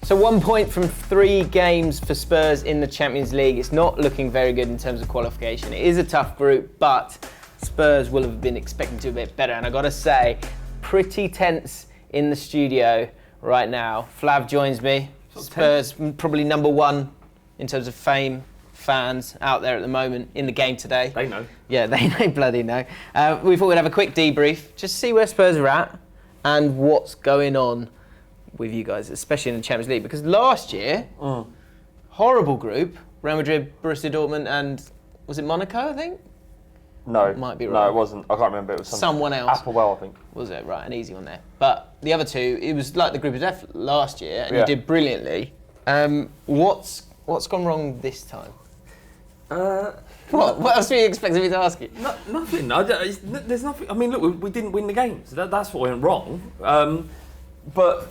So 1 point from 3 games for Spurs in the Champions League. It's not looking very good in terms of qualification. It is a tough group, but Spurs will have been expecting to do a bit better. And I got to say, pretty tense in the studio right now. Flav joins me. Spurs probably number 1 in terms of fame, fans out there at the moment in the game today. They know. Yeah, they bloody know. We thought we'd have a quick debrief, just see where Spurs are at and what's going on with you guys, especially in the Champions League. Because last year, horrible group, Real Madrid, Borussia Dortmund and, was it Monaco, I think? No. Might be wrong. No, it wasn't. I can't remember. It was someone else. Applewell, I think. Was it? Right, an easy one there. But the other two, it was like the group of death last year and you did brilliantly. What's gone wrong this time? What else were you expecting me to ask you? Nothing. There's nothing. I mean, look, we didn't win the games. That's what went wrong. But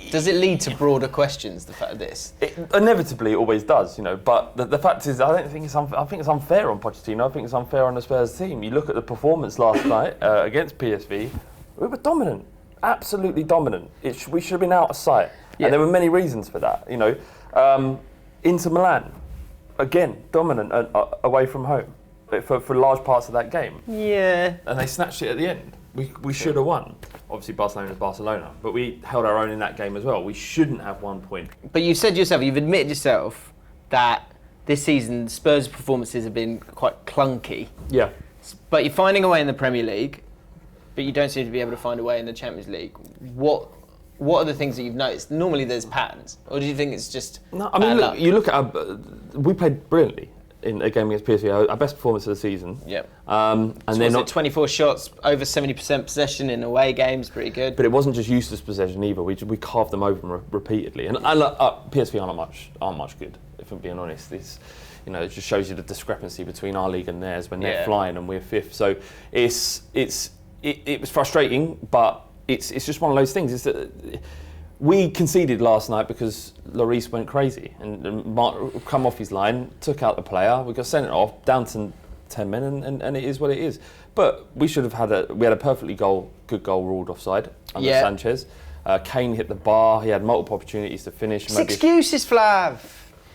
does it lead to broader questions? The fact of this, inevitably, it always does. But the fact is, I think it's unfair on Pochettino. I think it's unfair on the Spurs team. You look at the performance last night against PSV. We were dominant, absolutely dominant. We should have been out of sight, and there were many reasons for that. Inter Milan. Again, dominant away from home for large parts of that game. Yeah. And they snatched it at the end. We should have won. Obviously, Barcelona's Barcelona. But we held our own in that game as well. We shouldn't have 1 point. But you've admitted yourself that this season Spurs' performances have been quite clunky. Yeah. But you're finding a way in the Premier League, but you don't seem to be able to find a way in the Champions League. What are the things that you've noticed? Normally there's patterns. Or do you think it's just luck? You look at we played brilliantly in a game against PSV, our best performance of the season. Yep. And so then 24 shots, over 70% possession in away games, pretty good. But it wasn't just useless possession either. We carved them open repeatedly. And PSV aren't much good, if I'm being honest. It just shows you the discrepancy between our league and theirs when they're flying and we're 5th. So it was frustrating, but it's just one of those things. Is that we conceded last night because Lloris went crazy and Mark come off his line, took out the player. We got sent off down to 10 men, and it is what it is. But we should have had a perfectly good goal ruled offside under Sanchez. Kane hit the bar. He had multiple opportunities to finish. It's excuses, Flav.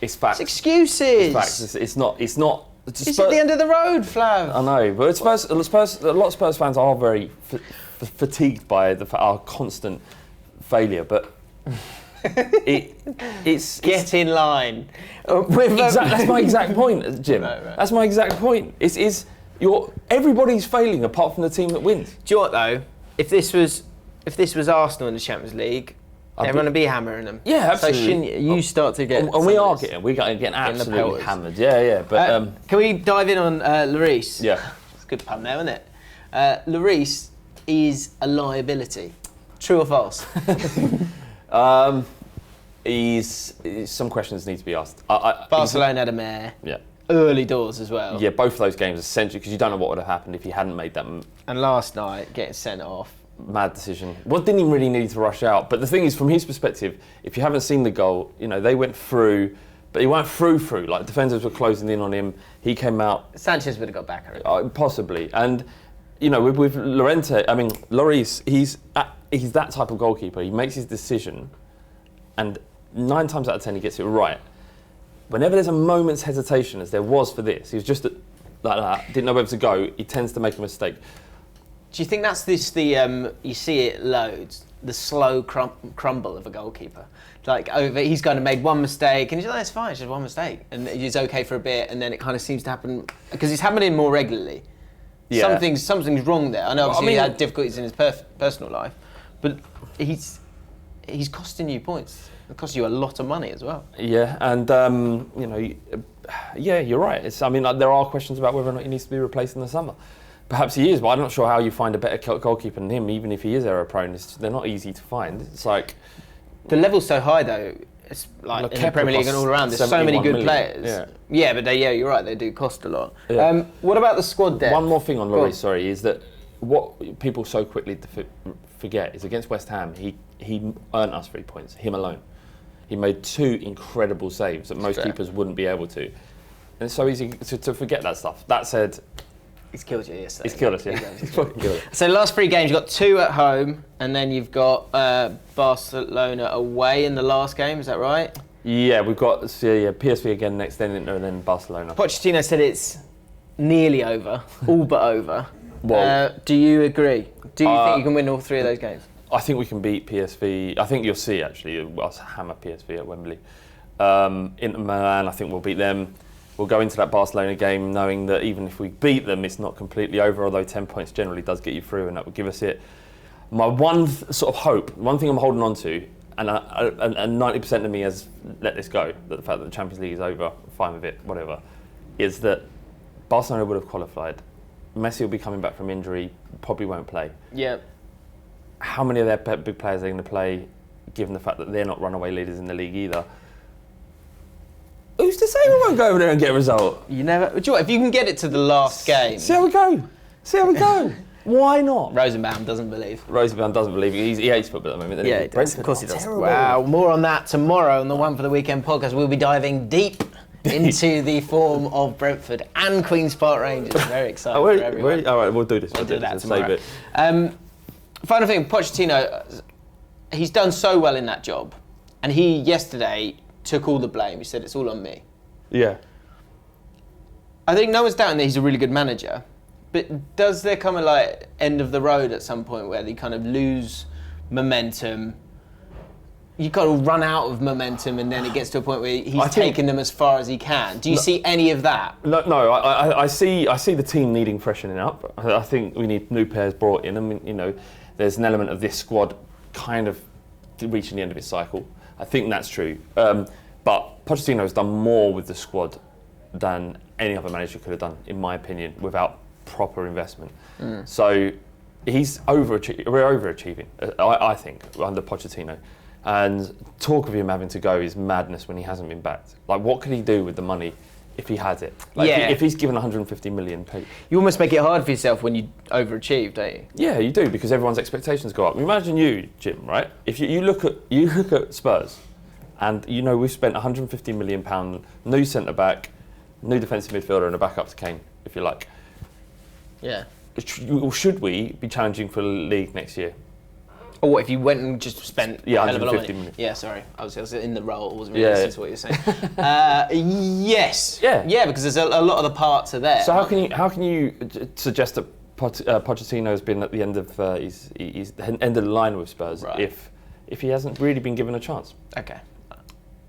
It's facts. It's excuses. It's facts. It's not. It's at the end of the road, Flav. I know, but a lot of Spurs fans are very fatigued by our constant failure, but it's get in line. That's my exact point, Jim. Right. That's my exact point. Everybody's failing apart from the team that wins. Do you know what though? If this was Arsenal in the Champions League, everyone would be hammering them. Yeah, absolutely. So shouldn't you start to get? And we're getting absolutely hammered. Yeah. But can we dive in on Lloris? Yeah, it's a good pun there, isn't it? Lloris is a liability. True or false? Some questions need to be asked. Barcelona had a mare. Yeah. Early doors as well. Yeah, both of those games essentially because you don't know what would have happened if he hadn't made that. And last night, getting sent off. Mad decision. Well, didn't even really need to rush out. But the thing is, from his perspective, if you haven't seen the goal, they went through, but he weren't through. Like defenders were closing in on him. He came out. Sanchez would have got back. Possibly. And with Lloris, he's that type of goalkeeper. He makes his decision, and 9 times out of 10 he gets it right. Whenever there's a moment's hesitation, as there was for this, he was just like that, didn't know where to go. He tends to make a mistake. Do you think that's you see it loads, the slow crumble of a goalkeeper? Like he's kind of made one mistake and he's like, it's fine, it's just one mistake. And he's okay for a bit and then it kind of seems to happen, because it's happening more regularly. Yeah. Something's wrong there. I know obviously he had difficulties in his personal life, but he's costing you points. It costs you a lot of money as well. Yeah, and you're right. There are questions about whether or not he needs to be replaced in the summer. Perhaps he is, but I'm not sure how you find a better goalkeeper than him, even if he is error prone. They're not easy to find. It's like the level's so high though. It's like in the Premier League and all around. There's so many good players. Yeah, but you're right. They do cost a lot. Yeah. What about the squad depth? One more thing on Lloris, is that what people so quickly forget is against West Ham, he earned us 3 points. Him alone. He made 2 incredible saves that most keepers wouldn't be able to. And it's so easy to forget that stuff. That said, He's killed you yesterday. He's killed us, yeah. He's fucking killed us. So last 3 games, you've got 2 at home, and then you've got Barcelona away in the last game, is that right? Yeah, we've got PSV again next, then Barcelona. Pochettino said it's nearly over, all but over. Well, do you agree? Do you think you can win all 3 of those games? I think we can beat PSV. I think you'll see, actually, us hammer PSV at Wembley. Inter Milan, I think we'll beat them. We'll go into that Barcelona game knowing that even if we beat them, it's not completely over, although 10 points generally does get you through, and that will give us it. My one sort of hope, one thing I'm holding on to, and 90% of me has let this go, that the fact that the Champions League is over, fine with it, whatever, is that Barcelona would have qualified. Messi will be coming back from injury, probably won't play. Yeah. How many of their big players are going to play, given the fact that they're not runaway leaders in the league either? Who's to say we won't go over there and get a result? You never. Do you know what, if you can get it to the last game. See how we go. Why not? Rosenbaum doesn't believe. Rosenbaum doesn't believe. He hates football at the moment. Yeah, he does. Of course he does. Terrible. Wow. More on that tomorrow on the One for the Weekend podcast. We'll be diving deep into the form of Brentford and Queen's Park Rangers. Very exciting for everyone. All right, we'll do this. We'll do that tomorrow. Save it. Final thing, Pochettino, he's done so well in that job, and he yesterday took all the blame. He said it's all on me. Yeah. I think no one's doubting that he's a really good manager, but does there come a end of the road at some point where they kind of lose momentum? You've got to run out of momentum, and then it gets to a point where he's taken them as far as he can. Do you see any of that? No. I see the team needing freshening up. I think we need new players brought in. I mean, there's an element of this squad kind of reaching the end of its cycle. I think that's true. But Pochettino has done more with the squad than any other manager could have done, in my opinion, without proper investment. So he's overachieving. We're overachieving, I think, under Pochettino. And talk of him having to go is madness when he hasn't been backed. What could he do with the money if he had it? If he's given 150 million. You almost make it hard for yourself when you overachieve, don't you? Yeah, you do, because everyone's expectations go up. Imagine you, Jim, right? If you look at Spurs, and we've spent 150 million £, new centre back, new defensive midfielder, and a backup to Kane, if you like. Yeah. Should we be challenging for the league next year? Or what if you went and just spent a hell of a lot of 150 money? million. Yeah, sorry, I was in the role. I wasn't really listening to what you were saying. Yes. Yeah, because there's a lot of the parts are there. So how can you suggest that Pochettino has been at the end of he's end of the line with Spurs if he hasn't really been given a chance? Okay,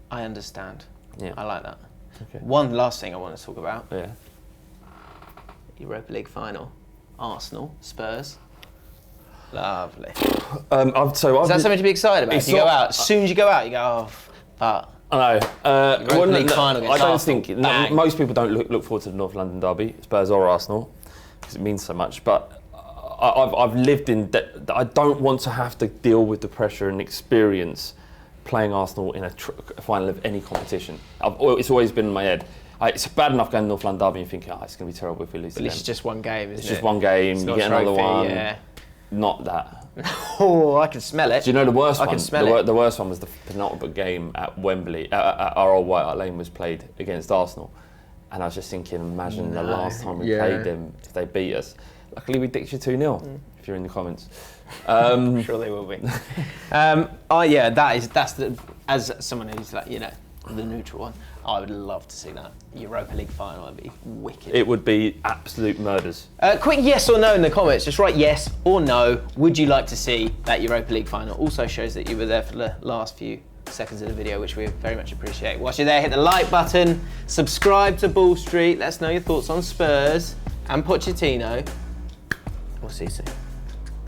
I understand. Yeah, I like that. Okay. One last thing I want to talk about. Yeah. Europa League final, Arsenal, Spurs. Lovely. Is that something to be excited about? If you go out, as soon as you go out, you go, but. I know. Europa League final against I don't Arsenal. think most people don't look forward to the North London derby, Spurs or Arsenal, because it means so much. But I've lived in. I don't want to have to deal with the pressure and experience playing Arsenal in a final of any competition. It's always been in my head. It's bad enough going to North London derby and thinking, it's going to be terrible if we lose. At least it's just one game, isn't it? It's just one game. You get another one. Yeah. Not that. Oh, I can smell it. Do you know the worst one? I can smell it. The worst one was the penultimate game at Wembley. At our old White Hart Lane was played against Arsenal, and I was just thinking, imagine the last time we played them if they beat us. Luckily, we dicked you 2-0. If you're in the comments, I'm sure they will be. That's as someone who's the neutral one. I would love to see that Europa League final. It'd be wicked. It would be absolute murders. Quick yes or no in the comments. Just write yes or no. Would you like to see that Europa League final? Also shows that you were there for the last few seconds of the video, which we very much appreciate. Whilst you're there, hit the like button, subscribe to Ball Street. Let us know your thoughts on Spurs and Pochettino. We'll see you soon.